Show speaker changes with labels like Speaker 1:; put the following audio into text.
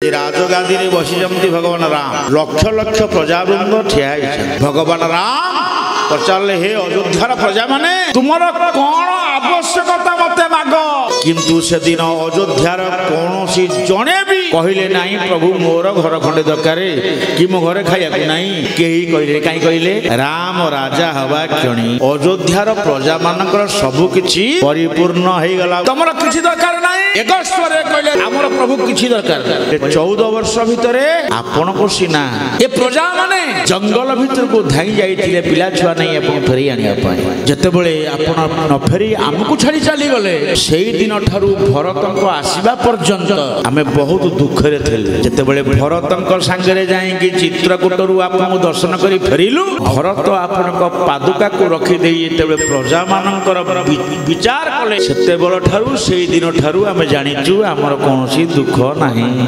Speaker 1: राजगादी बसी भगवान राम लक्ष लक्ष प्रजावृंद ठिया भगवान राम पचारे हे अयोध्यार प्रजा माने तुमर कौन आवश्यकता मत माग किंतु से दिन अयोध्यार कौन जड़े भी कहले नहीं प्रभु मोर घर खंडे दरकार कि मो घरे खाया नहीं कही कहले कहीं कहले राम राजा हवा क्षणी अयोध्यार प्रजा मानकर सबु किछि परिपूर्ण हो गला तुमर किछि दरकार नहीं एक स्वर कहले हमर प्रभु किछि दरकार 14 वर्ष भितरे आपण को सीना ए प्रजा माने जंगल भीतर को धाई जाइथिले पिला छुआ नहीं आपण फेरी आनिया पाए जते बेले आपण न फेरी हमकु छाड़ी चली गले सेही दिन ठारू भरतंक आसीबा पर्यंत आमे बहुत दुख रे थिले जते बेले भरतंक संगे जाई कि चित्रकूटरू आपन दर्शन करी फेरिलु भरत आपनक पादुका को रखी देई जते बेले प्रजा मानकर विचार कले सेते बेले ठारू सेही दिन ठारू आमे जानिचु हमर कोनोसी दुख नाही।